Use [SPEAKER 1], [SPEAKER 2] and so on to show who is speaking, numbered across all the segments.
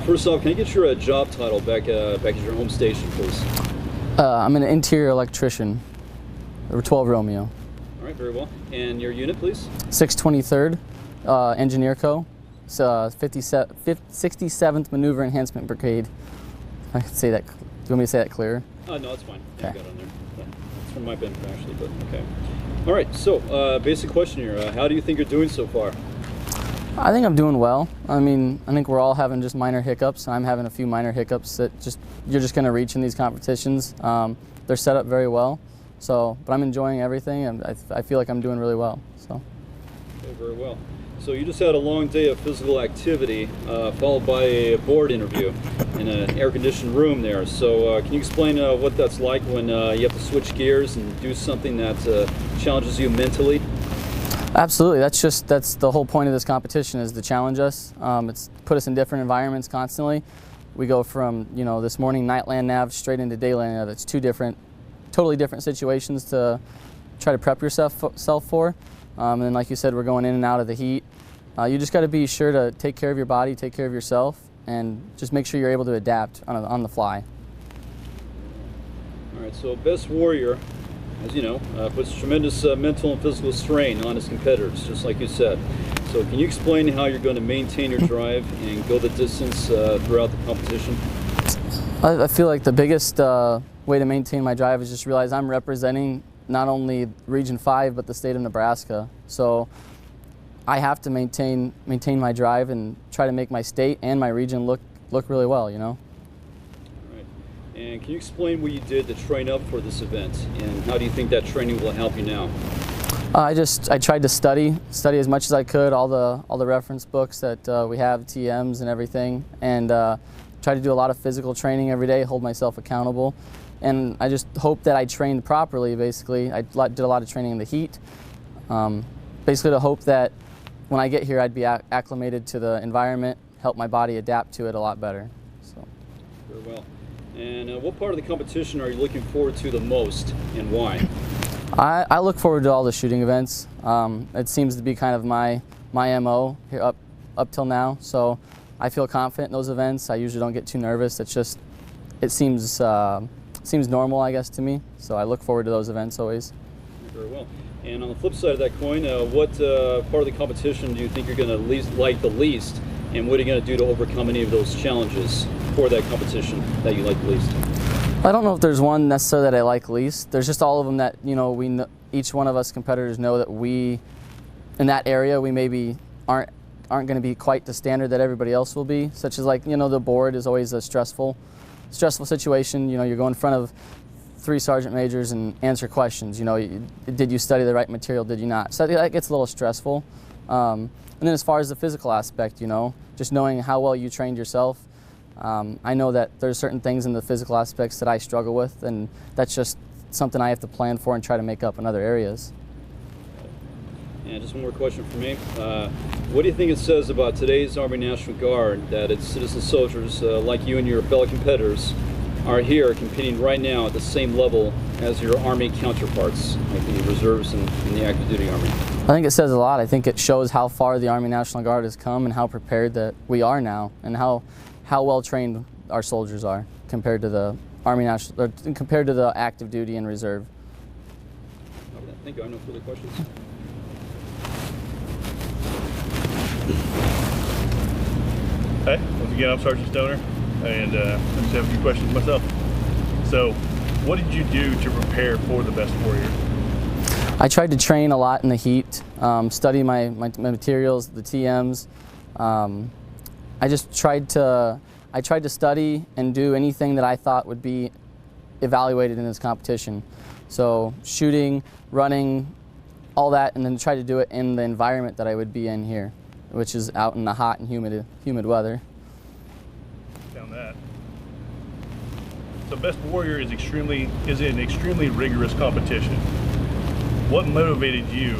[SPEAKER 1] First off, can I get your job title back at your home station, please?
[SPEAKER 2] I'm an interior electrician, 12 Romeo.
[SPEAKER 1] All right, very well. And your unit, please?
[SPEAKER 2] 623rd Engineer Co. It's 67th Maneuver Enhancement Brigade. I can say that. Do you want me to say that clearer?
[SPEAKER 1] No, it's fine.
[SPEAKER 2] Okay.
[SPEAKER 1] I got it on there. It's from my pen, actually, but okay. All right, so basic question here. How do you think you're doing so far?
[SPEAKER 2] I think I'm doing well. I mean, I think we're all having just minor hiccups. I'm having a few minor hiccups that you're just going to reach in these competitions. They're set up very well, but I'm enjoying everything, and I feel like I'm doing really well. So.
[SPEAKER 1] Okay, very well. So you just had a long day of physical activity, followed by a board interview in an air-conditioned room there. So can you explain what that's like when you have to switch gears and do something that challenges you mentally?
[SPEAKER 2] Absolutely. That's the whole point of this competition, is to challenge us. It's put us in different environments constantly. We go from, this morning nightland nav straight into dayland nav. It's two totally different situations to try to prep yourself for. And then, like you said, we're going in and out of the heat. You just got to be sure to take care of your body, take care of yourself, and just make sure you're able to adapt on the fly.
[SPEAKER 1] All right. So best warrior, as you know, puts tremendous mental and physical strain on his competitors, just like you said. So can you explain how you're going to maintain your drive and go the distance throughout the competition?
[SPEAKER 2] I feel like the biggest way to maintain my drive is just realize I'm representing not only Region 5, but the state of Nebraska. So I have to maintain my drive and try to make my state and my region look really well,
[SPEAKER 1] And can you explain what you did to train up for this event, and how do you think that training will help you now?
[SPEAKER 2] I tried to study as much as I could, all the reference books that we have, TMs and everything, and try to do a lot of physical training every day, hold myself accountable, and I just hope that I trained properly. Basically, I did a lot of training in the heat, basically to hope that when I get here I'd be acclimated to the environment, help my body adapt to it a lot better. So.
[SPEAKER 1] Very well. And what part of the competition are you looking forward to the most, and why?
[SPEAKER 2] I look forward to all the shooting events. It seems to be kind of my MO here up till now. So I feel confident in those events. I usually don't get too nervous. It seems normal, I guess, to me. So I look forward to those events always.
[SPEAKER 1] Very well. And on the flip side of that coin, what part of the competition do you think you're going to like the least, and what are you going to do to overcome any of those challenges for that competition that you like the least?
[SPEAKER 2] I don't know if there's one necessarily that I like least. There's just all of them that each one of us competitors know that we, in that area, we maybe aren't going to be quite the standard that everybody else will be. Such as the board is always a stressful situation. You're going in front of 3 sergeant majors and answer questions. Did you study the right material? Did you not? So that gets a little stressful. And then as far as the physical aspect, just knowing how well you trained yourself. I know that there's certain things in the physical aspects that I struggle with, and that's just something I have to plan for and try to make up in other areas.
[SPEAKER 1] And just one more question for me. What do you think it says about today's Army National Guard that its citizen soldiers, like you and your fellow competitors, are here competing right now at the same level as your Army counterparts, like the reserves and the active duty Army?
[SPEAKER 2] I think it says a lot. I think it shows how far the Army National Guard has come and how prepared that we are now, and how well trained our soldiers are compared to the compared to the active duty and reserve.
[SPEAKER 1] Thank you. I have no further questions.
[SPEAKER 3] Hi, once again, I'm Sergeant Stoner, and I just have a few questions myself. So, what did you do to prepare for the Best Warrior?
[SPEAKER 2] I tried to train a lot in the heat, study my materials, the TMs. I tried to study and do anything that I thought would be evaluated in this competition. So shooting, running, all that, and then try to do it in the environment that I would be in here, which is out in the hot and humid weather.
[SPEAKER 3] Found that. So Best Warrior is an extremely rigorous competition. What motivated you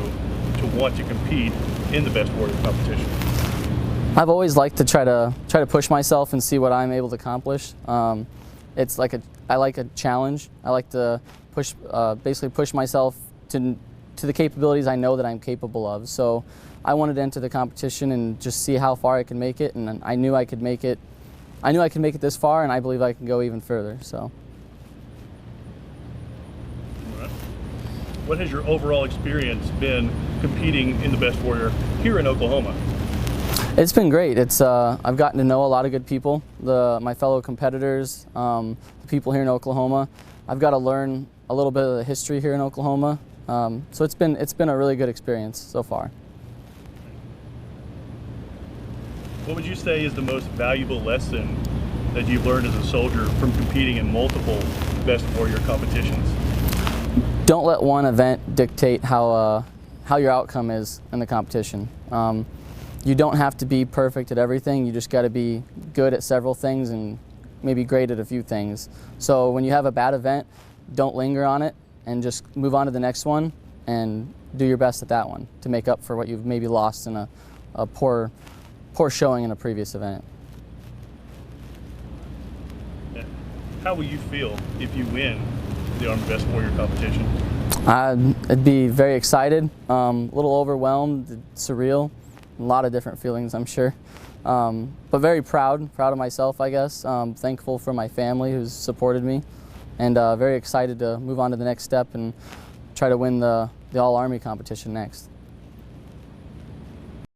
[SPEAKER 3] to want to compete in the Best Warrior competition?
[SPEAKER 2] I've always liked to try to push myself and see what I'm able to accomplish. It's like I like a challenge. I like to basically push myself to the capabilities I know that I'm capable of. So I wanted to enter the competition and just see how far I could make it, and I knew I could make it I knew I could make it this far, and I believe I can go even further. So.
[SPEAKER 3] All right. What has your overall experience been competing in the Best Warrior here in Oklahoma?
[SPEAKER 2] It's been great. I've gotten to know a lot of good people, my fellow competitors, the people here in Oklahoma. I've got to learn a little bit of the history here in Oklahoma. So it's been a really good experience so far.
[SPEAKER 3] What would you say is the most valuable lesson that you've learned as a soldier from competing in multiple Best Warrior competitions?
[SPEAKER 2] Don't let one event dictate how your outcome is in the competition. You don't have to be perfect at everything. You just got to be good at several things and maybe great at a few things. So when you have a bad event, don't linger on it and just move on to the next one and do your best at that one to make up for what you've maybe lost in a poor showing in a previous event.
[SPEAKER 3] How will you feel if you win the Army Best Warrior competition?
[SPEAKER 2] I'd be very excited, a little overwhelmed, surreal, a lot of different feelings, I'm sure. But very proud of myself, I guess. Thankful for my family who's supported me, and very excited to move on to the next step and try to win the All-Army competition next.